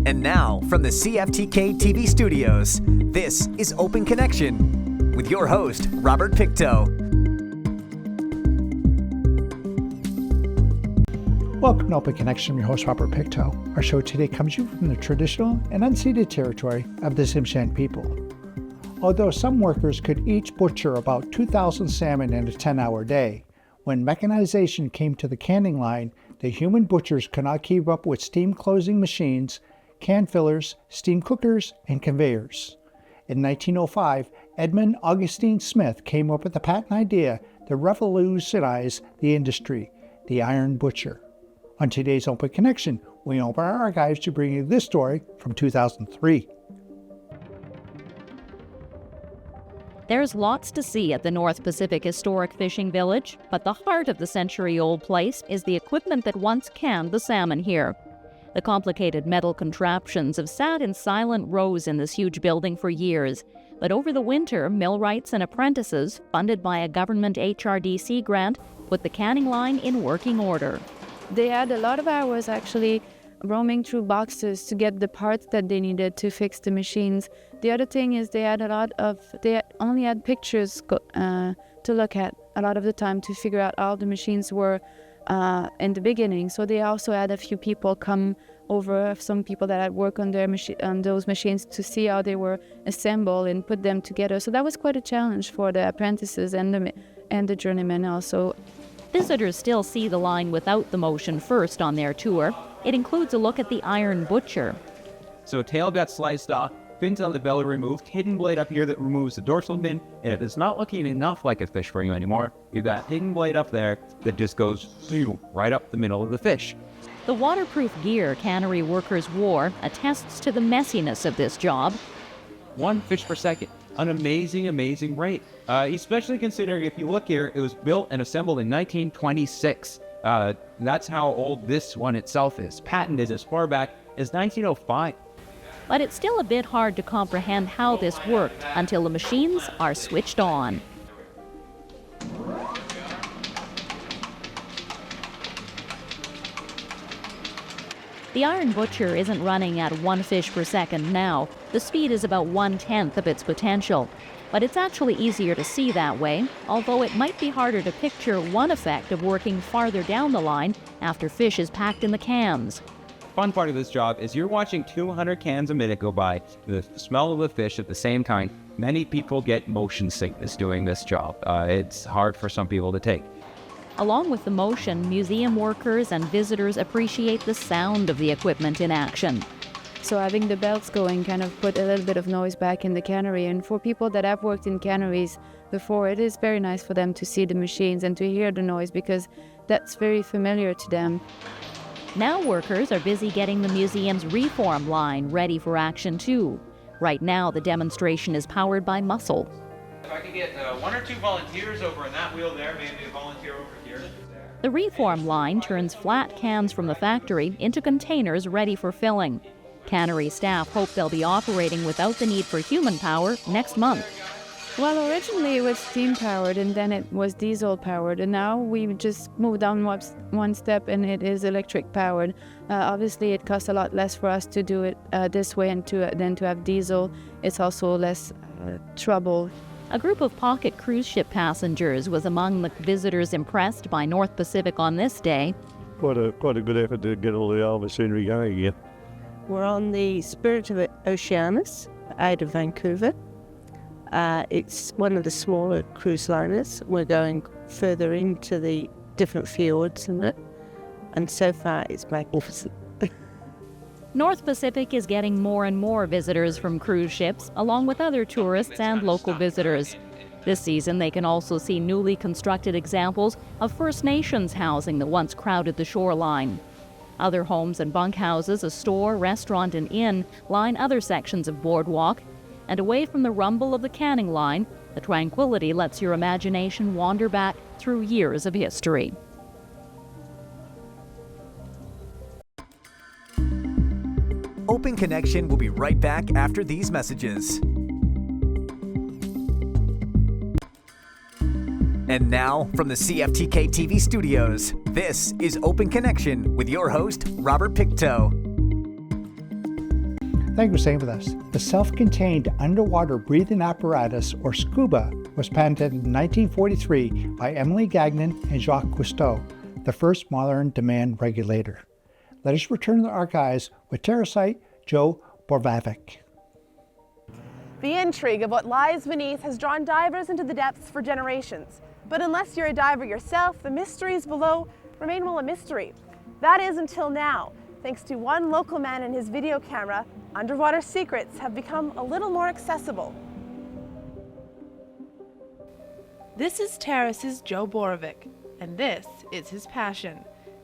And now, from the CFTK-TV studios, this is Open Connection with your host, Robert Pictou. Welcome to Open Connection. I'm your host, Robert Pictou. Our show today comes to you from the traditional and unceded territory of the Tsimshian people. Although some workers could each butcher about 2,000 salmon in a 10-hour day, when mechanization came to the canning line, the human butchers could not keep up with steam closing machines, can fillers, steam cookers, and conveyors. In 1905, Edmund Augustine Smith came up with the patent idea to revolutionize the industry, the iron butcher. On today's Open Connection, we open our archives to bring you this story from 2003. There's lots to see at the North Pacific Historic Fishing Village, but the heart of the century-old place is the equipment that once canned the salmon here. The complicated metal contraptions have sat in silent rows in this huge building for years, but over the winter, millwrights and apprentices, funded by a government HRDC grant, put the canning line in working order. They had a lot of hours actually roaming through boxes to get the parts that they needed to fix the machines. The other thing is they only had pictures to look at a lot of the time to figure out how the machines were in the beginning. So they also had a few people come over, some people that had worked on those machines to see how they were assembled and put them together. So that was quite a challenge for the apprentices and the journeymen also. Visitors still see the line without the motion first on their tour. It includes a look at the iron butcher. So tail got sliced off, fins on the belly removed, hidden blade up here that removes the dorsal fin, and it is not looking enough like a fish for you anymore. You've got hidden blade up there that just goes right up the middle of the fish. The waterproof gear Cannery workers wore attests to the messiness of this job. 1 fish per second. An amazing, amazing rate. Especially considering, if you look here, it was built and assembled in 1926. That's how old this one itself is. Patented as far back as 1905. But it's still a bit hard to comprehend how this worked until the machines are switched on. The iron butcher isn't running at 1 fish per second now. The speed is about 1/10 of its potential. But it's actually easier to see that way, although it might be harder to picture one effect of working farther down the line after fish is packed in the cans. Fun part of this job is you're watching 200 cans a minute go by, the smell of the fish at the same time. Many people get motion sickness doing this job. It's hard for some people to take. Along with the motion, museum workers and visitors appreciate the sound of the equipment in action. So having the belts going kind of put a little bit of noise back in the cannery. And for people that have worked in canneries before, it is very nice for them to see the machines and to hear the noise because that's very familiar to them. Now workers are busy getting the museum's reform line ready for action too. Right now, the demonstration is powered by muscle. If I could get 1 or 2 volunteers over in that wheel there, maybe a volunteer over here. The reform line turns flat cans from the factory into containers ready for filling. Cannery staff hope they'll be operating without the need for human power next month. Well, originally it was steam-powered and then it was diesel-powered, and now we've just moved down one step and it is electric-powered. Obviously, it costs a lot less for us to do it this way and than to have diesel. It's also less trouble. A group of pocket cruise ship passengers was among the visitors impressed by North Pacific on this day. Quite a good effort to get all the old machinery going again. We're on the Spirit of Oceanus out of Vancouver. It's one of the smaller cruise liners. We're going further into the different fjords in it, and so far it's magnificent. North Pacific is getting more and more visitors from cruise ships, along with other tourists and local visitors. This season, they can also see newly constructed examples of First Nations housing that once crowded the shoreline. Other homes and bunkhouses, a store, restaurant, and inn line other sections of boardwalk. And away from the rumble of the canning line, the tranquility lets your imagination wander back through years of history. Open Connection will be right back after these messages. And now, from the CFTK-TV studios, this is Open Connection with your host, Robert Pictou. Thank you for staying with us. The self-contained underwater breathing apparatus, or Scuba, was patented in 1943 by Emily Gagnon and Jacques Cousteau, the first modern demand regulator. Let us return to the archives with Terrasite Joe Borvavic. The intrigue of what lies beneath has drawn divers into the depths for generations. But unless you're a diver yourself, the mysteries below remain well a mystery. That is until now. Thanks to one local man and his video camera, underwater secrets have become a little more accessible. This is Terrace's Joe Borovic, and this is his passion.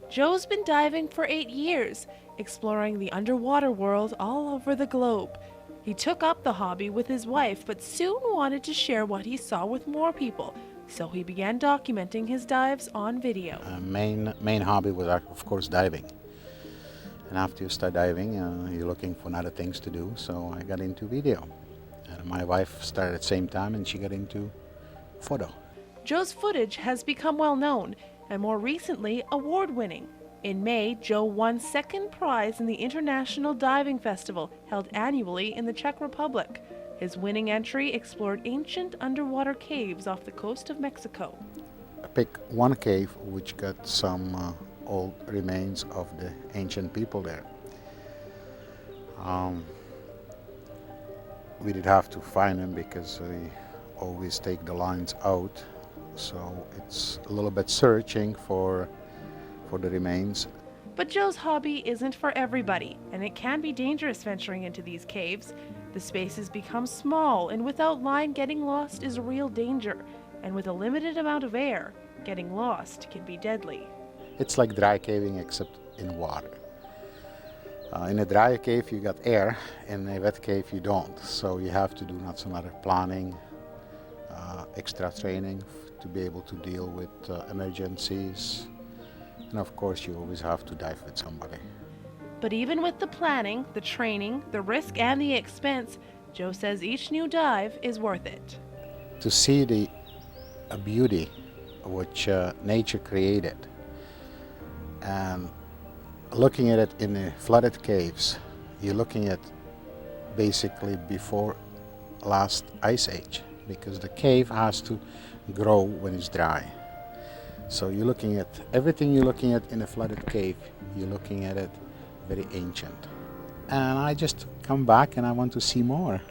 Joe's been diving for 8 years, exploring the underwater world all over the globe. He took up the hobby with his wife, but soon wanted to share what he saw with more people, so he began documenting his dives on video. Main hobby was, of course, diving. And after you start diving, you're looking for other things to do, so I got into video. And my wife started at the same time, and she got into photo. Joe's footage has become well known, and more recently, award-winning. In May, Joe won second prize in the International Diving Festival, held annually in the Czech Republic. His winning entry explored ancient underwater caves off the coast of Mexico. I picked one cave which got some old remains of the ancient people there. We did have to find them because we always take the lines out, so it's a little bit searching for the remains. But Joe's hobby isn't for everybody, and it can be dangerous venturing into these caves. The spaces become small, and without line, getting lost is a real danger. And with a limited amount of air, getting lost can be deadly. It's like dry caving except in water. In a dry cave you got air, in a wet cave you don't. So you have to do lots of other planning, extra training to be able to deal with emergencies. And of course you always have to dive with somebody. But even with the planning, the training, the risk and the expense, Joe says each new dive is worth it. To see the beauty which nature created, and looking at it in the flooded caves, you're looking at basically before last ice age, because the cave has to grow when it's dry. So you're looking at everything you're looking at in a flooded cave, you're looking at it very ancient. And I just come back and I want to see more.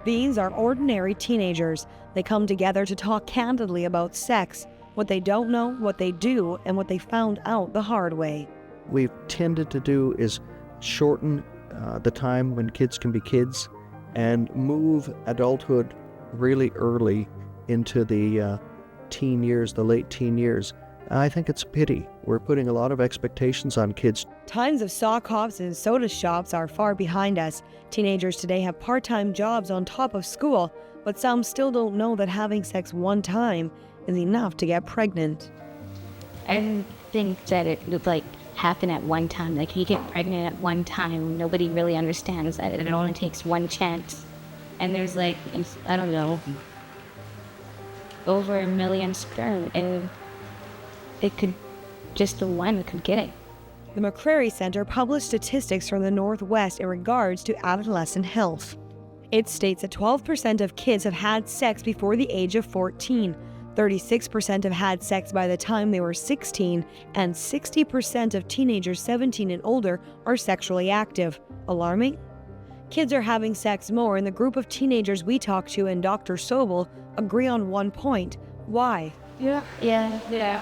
These are ordinary teenagers. They come together to talk candidly about sex, what they don't know, what they do, and what they found out the hard way. We've tended to do is shorten the time when kids can be kids and move adulthood really early into the teen years, the late teen years. I think it's a pity. We're putting a lot of expectations on kids. Times of sock hops and soda shops are far behind us. Teenagers today have part-time jobs on top of school, but some still don't know that having sex one time is enough to get pregnant. I think that it would happen at one time. Like you get pregnant at one time. Nobody really understands that it only takes one chance. And there's I don't know, over 1 million sperm, and it could, just the one could get it. The McCrary Center published statistics from the Northwest in regards to adolescent health. It states that 12% of kids have had sex before the age of 14, 36% have had sex by the time they were 16, and 60% of teenagers 17 and older are sexually active. Alarming? Kids are having sex more, and the group of teenagers we talked to and Dr. Sobel agree on one point. Why? Yeah,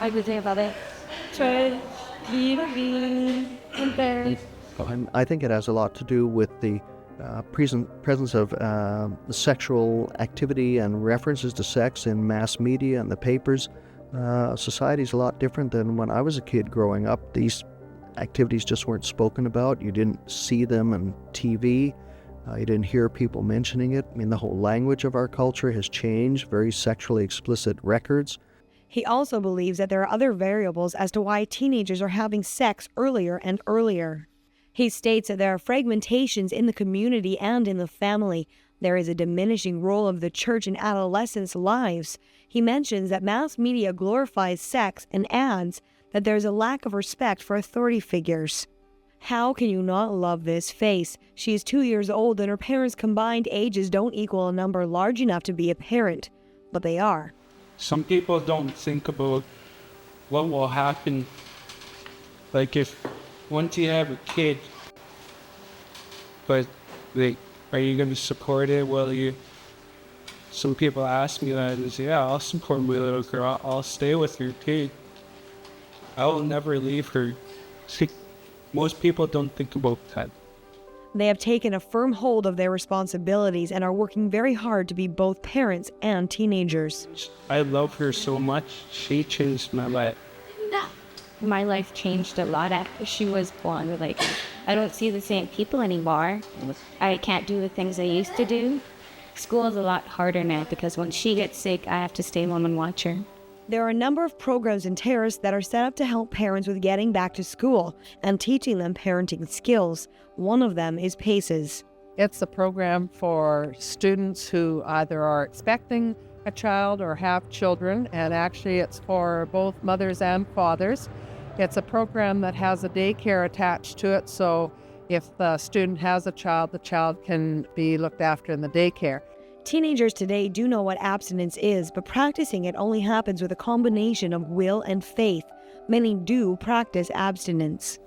I would say about it. I think it has a lot to do with the presence of sexual activity and references to sex in mass media and the papers. Society's a lot different than when I was a kid growing up. These activities just weren't spoken about. You didn't see them on TV. You didn't hear people mentioning it. I mean, the whole language of our culture has changed, very sexually explicit records. He also believes that there are other variables as to why teenagers are having sex earlier and earlier. He states that there are fragmentations in the community and in the family. There is a diminishing role of the church in adolescents' lives. He mentions that mass media glorifies sex and adds that there is a lack of respect for authority figures. How can you not love this face? She is 2 years old and her parents' combined ages don't equal a number large enough to be a parent, but they are. Some people don't think about what will happen, like if once you have a kid, but like, are you going to support it? Will you? Some people ask me that, and say, yeah, I'll support my little girl, I'll stay with her kid. I will never leave her. See, most people don't think about that. They have taken a firm hold of their responsibilities and are working very hard to be both parents and teenagers. I love her so much. She changed my life. My life changed a lot after she was born. Like, I don't see the same people anymore. I can't do the things I used to do. School is a lot harder now because when she gets sick, I have to stay home and watch her. There are a number of programs in Terrace that are set up to help parents with getting back to school and teaching them parenting skills. One of them is PACES. It's a program for students who either are expecting a child or have children, and actually it's for both mothers and fathers. It's a program that has a daycare attached to it, so if the student has a child, the child can be looked after in the daycare. Teenagers today do know what abstinence is, but practicing it only happens with a combination of will and faith. Many do practice abstinence.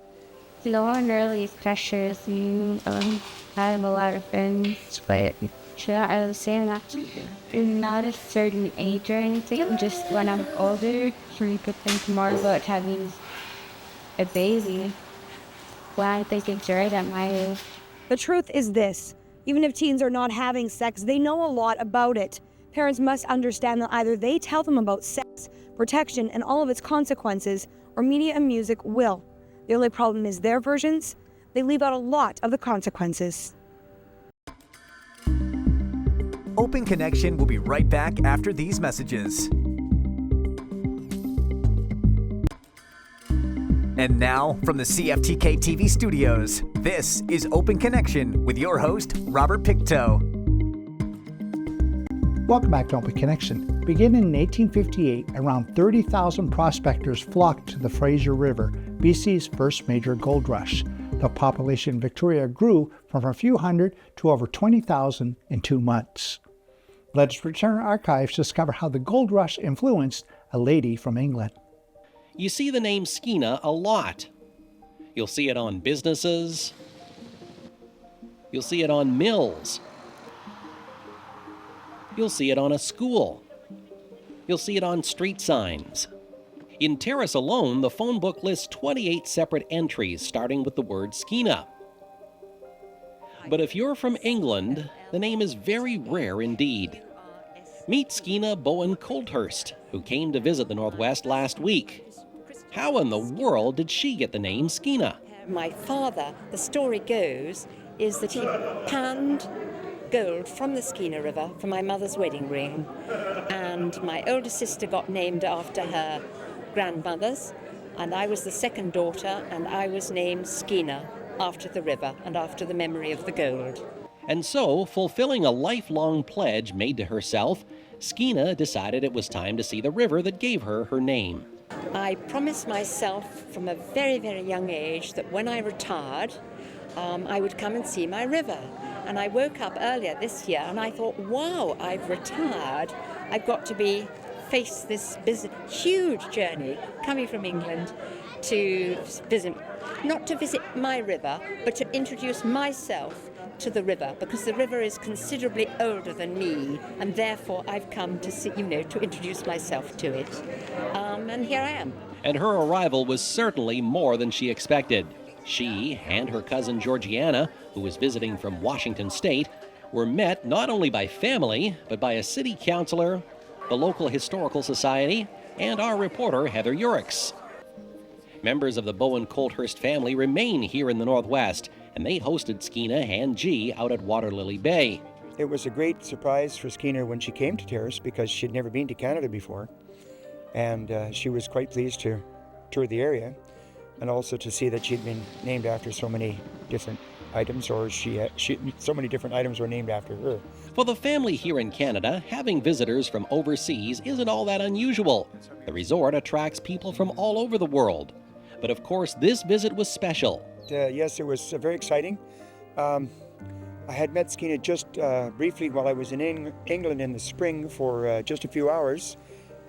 Low and early pressures, I have a lot of friends, but I was saying that not a certain age or anything, just when I'm older, you could think more about having a baby. Well, I think it's right at my age. The truth is this. Even if teens are not having sex, they know a lot about it. Parents must understand that either they tell them about sex, protection, and all of its consequences, or media and music will. The only problem is their versions. They leave out a lot of the consequences. Open Connection will be right back after these messages. And now, from the CFTK-TV studios, this is Open Connection with your host, Robert Pictou. Welcome back to Open Connection. Beginning in 1858, around 30,000 prospectors flocked to the Fraser River, BC's first major gold rush. The population in Victoria grew from a few hundred to over 20,000 in 2 months. Let us return to archives to discover how the gold rush influenced a lady from England. You see the name Skeena a lot. You'll see it on businesses. You'll see it on mills. You'll see it on a school. You'll see it on street signs. In Terrace alone, the phone book lists 28 separate entries starting with the word Skeena. But if you're from England, the name is very rare indeed. Meet Skeena Bowen Colthurst, who came to visit the Northwest last week. How in the world did she get the name Skeena? My father, the story goes, is that he panned gold from the Skeena River for my mother's wedding ring, and my older sister got named after her grandmother's, and I was the second daughter, and I was named Skeena after the river and after the memory of the gold. And so, fulfilling a lifelong pledge made to herself, Skeena decided it was time to see the river that gave her her name. I promised myself from a very, very young age that when I retired, I would come and see my river. And I woke up earlier this year and I thought, wow, I've retired. I've got to face this huge journey coming from England to visit, not to visit my river, but to introduce myself to the river, because the river is considerably older than me, and therefore I've come to see, to introduce myself to it. And here I am. And her arrival was certainly more than she expected. She and her cousin Georgiana, who was visiting from Washington State, were met not only by family, but by a city councilor, the local historical society, and our reporter Heather Urix. Members of the Bowen Colthurst family remain here in the Northwest, and they hosted Skeena and G out at Water Lily Bay. It was a great surprise for Skeena when she came to Terrace because she'd never been to Canada before, and she was quite pleased to tour the area and also to see that she'd been named after so many different items, or so many different items were named after her. For the family here in Canada, having visitors from overseas isn't all that unusual. The resort attracts people from all over the world. But of course, this visit was special. yes, it was very exciting. I had met Skeena just briefly while I was in England in the spring for just a few hours,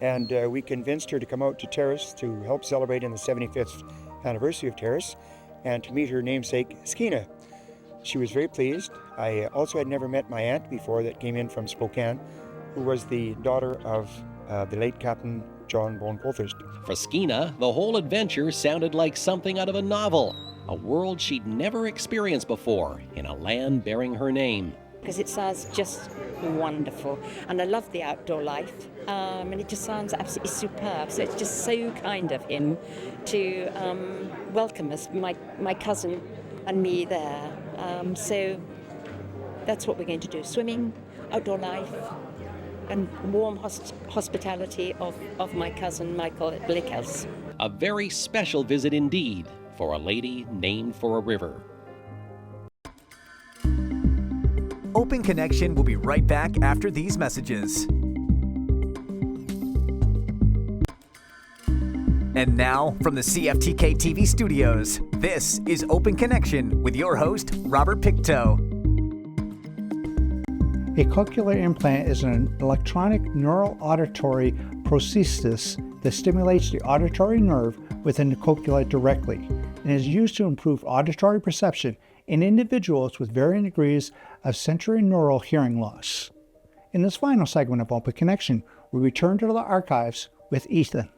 and we convinced her to come out to Terrace to help celebrate in the 75th anniversary of Terrace and to meet her namesake Skeena. She was very pleased. I also had never met my aunt before that came in from Spokane, who was the daughter of the late Captain John Bone Colthurst. For Skeena, the whole adventure sounded like something out of a novel, a world she'd never experienced before in a land bearing her name. Because it sounds just wonderful, and I love the outdoor life, and it just sounds absolutely superb. So it's just so kind of him to welcome us, my cousin and me there. So that's what we're going to do: swimming, outdoor life, and warm hospitality of my cousin Michael at Blake House. A very special visit indeed for a lady named for a river. Open Connection will be right back after these messages. And now, from the CFTK-TV studios, this is Open Connection with your host, Robert Pictou. A cochlear implant is an electronic neural auditory prosthesis that stimulates the auditory nerve within the cochlea directly and is used to improve auditory perception in individuals with varying degrees of sensorineural hearing loss. In this final segment of Open Connection, we return to the archives with Ethan.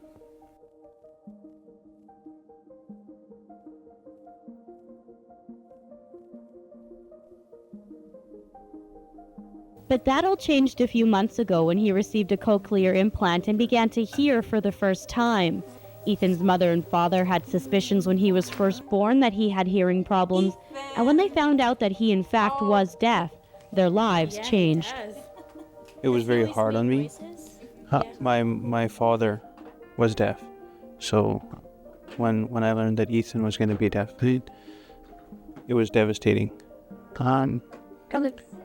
But that all changed a few months ago when he received a cochlear implant and began to hear for the first time. Ethan's mother and father had suspicions when he was first born that he had hearing problems, and when they found out that he in fact was deaf, their lives changed. It was very hard on me. My father was deaf, so when I learned that Ethan was going to be deaf, it was devastating.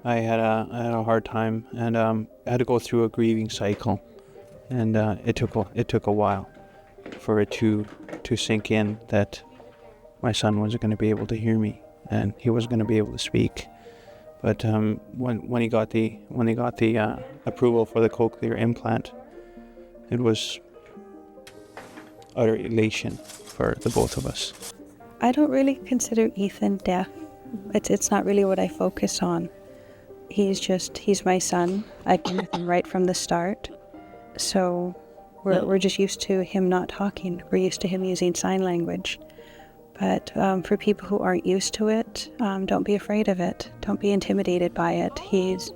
I had a hard time, and I had to go through a grieving cycle, and it took a while for it to sink in that my son wasn't going to be able to hear me and he wasn't going to be able to speak. But when he got the approval for the cochlear implant, it was utter elation for the both of us. I don't really consider Ethan deaf. It's not really what I focus on. He's my son. I've been with him right from the start. So we're just used to him not talking. We're used to him using sign language. But for people who aren't used to it, don't be afraid of it. Don't be intimidated by it. He's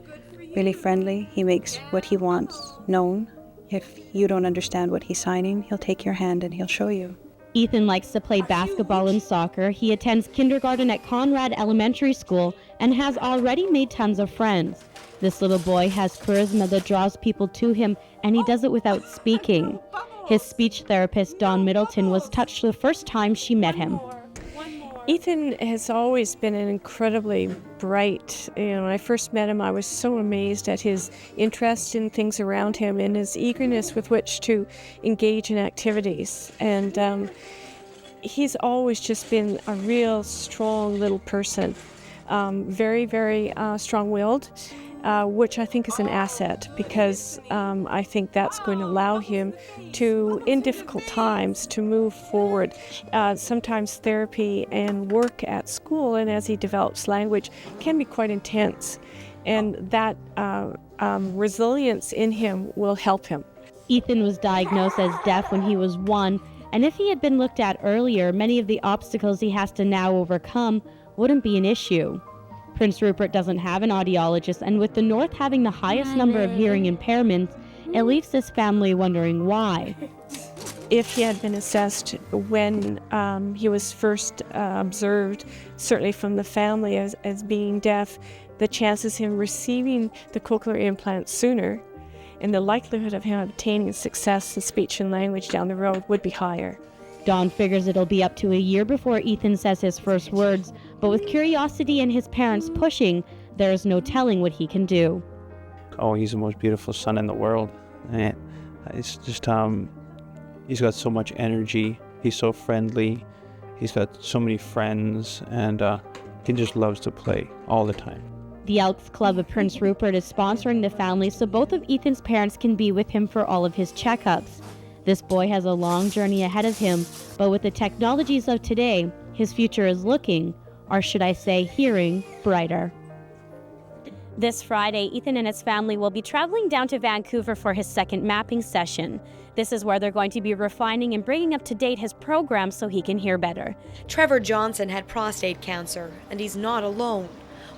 really friendly. He makes what he wants known. If you don't understand what he's signing, he'll take your hand and he'll show you. Ethan likes to play basketball and soccer. He attends kindergarten at Conrad Elementary School and has already made tons of friends. This little boy has charisma that draws people to him, and he does it without speaking. His speech therapist, Dawn Middleton, was touched the first time she met him. Ethan has always been an incredibly bright, when I first met him, I was so amazed at his interest in things around him and his eagerness with which to engage in activities. And he's always just been a real strong little person, very, very strong-willed, which I think is an asset because I think that's going to allow him to, in difficult times, to move forward. Sometimes therapy and work at school and as he develops language can be quite intense, and that resilience in him will help him. Ethan was diagnosed as deaf when he was 1, and if he had been looked at earlier, many of the obstacles he has to now overcome wouldn't be an issue. Prince Rupert doesn't have an audiologist, and with the North having the highest number of hearing impairments, it leaves this family wondering why. If he had been assessed when he was first observed, certainly from the family as being deaf, the chances of him receiving the cochlear implant sooner and the likelihood of him obtaining success in speech and language down the road would be higher. Dawn figures it'll be up to a year before Ethan says his first words, but with curiosity and his parents pushing, there is no telling what he can do. Oh, he's the most beautiful son in the world. And it's just, he's got so much energy. He's so friendly. He's got so many friends, and he just loves to play all the time. The Elks Club of Prince Rupert is sponsoring the family so both of Ethan's parents can be with him for all of his checkups. This boy has a long journey ahead of him, but with the technologies of today, his future is looking, or should I say hearing, brighter. This Friday, Ethan and his family will be traveling down to Vancouver for his second mapping session. This is where they're going to be refining and bringing up to date his program so he can hear better. Trevor Johnson had prostate cancer, and he's not alone.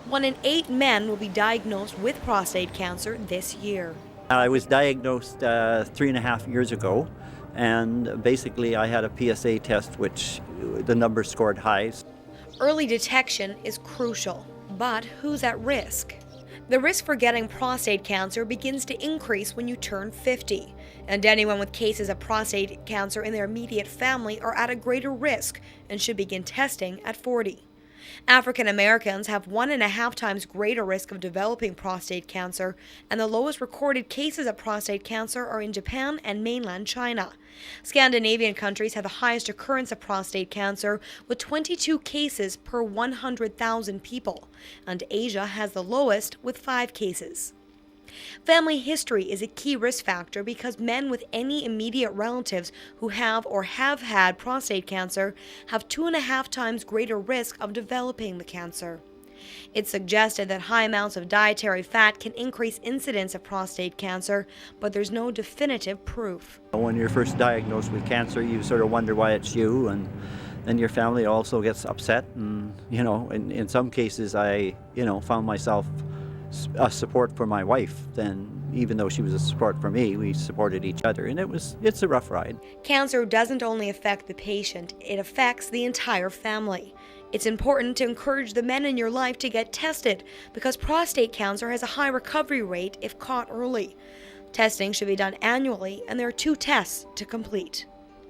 1 in 8 men will be diagnosed with prostate cancer this year. I was diagnosed 3.5 years ago, and basically I had a PSA test which the numbers scored high. Early detection is crucial, but who's at risk? The risk for getting prostate cancer begins to increase when you turn 50, and anyone with cases of prostate cancer in their immediate family are at a greater risk and should begin testing at 40. African Americans have 1.5 times greater risk of developing prostate cancer, and the lowest recorded cases of prostate cancer are in Japan and mainland China. Scandinavian countries have the highest occurrence of prostate cancer, with 22 cases per 100,000 people, and Asia has the lowest with 5 cases. Family history is a key risk factor because men with any immediate relatives who have or have had prostate cancer have 2.5 times greater risk of developing the cancer. It's suggested that high amounts of dietary fat can increase incidence of prostate cancer, but there's no definitive proof. When you're first diagnosed with cancer, you sort of wonder why it's you, and then your family also gets upset. And, in some cases I, found myself a support for my wife. Then even though she was a support for me, we supported each other, and it's a rough ride. Cancer doesn't only affect the patient, it affects the entire family. It's important to encourage the men in your life to get tested because prostate cancer has a high recovery rate if caught early. Testing should be done annually, and there are 2 tests to complete.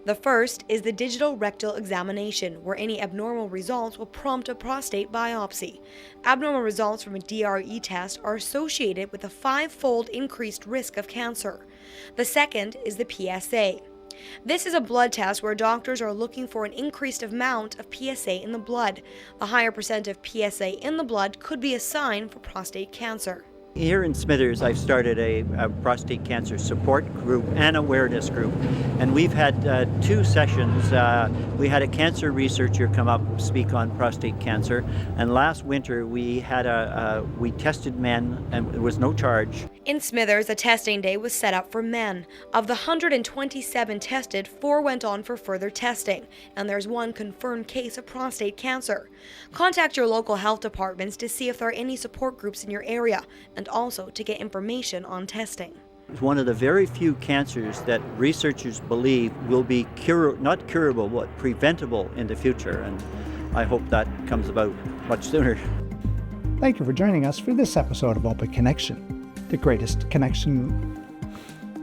The first is the digital rectal examination, where any abnormal results will prompt a prostate biopsy. Abnormal results from a DRE test are associated with a 5-fold increased risk of cancer. The second is the PSA. This is a blood test where doctors are looking for an increased amount of PSA in the blood. The higher percent of PSA in the blood could be a sign for prostate cancer. Here in Smithers, I've started a prostate cancer support group and awareness group, and we've had 2 sessions. We had a cancer researcher come up speak on prostate cancer, and last winter we tested men, and there was no charge. In Smithers, a testing day was set up for men. Of the 127 tested, 4 went on for further testing, and there's 1 confirmed case of prostate cancer. Contact your local health departments to see if there are any support groups in your area, and also to get information on testing. It's one of the very few cancers that researchers believe will be not curable, but preventable in the future, and I hope that comes about much sooner. Thank you for joining us for this episode of Open Connection, the greatest connection.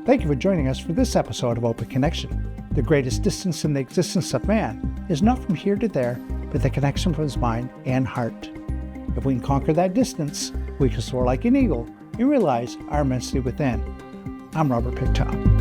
Thank you for joining us for this episode of Open Connection. The greatest distance in the existence of man is not from here to there, but the connection from his mind and heart. If we can conquer that distance, we can soar like an eagle and realize our immensity within. I'm Robert Pictou.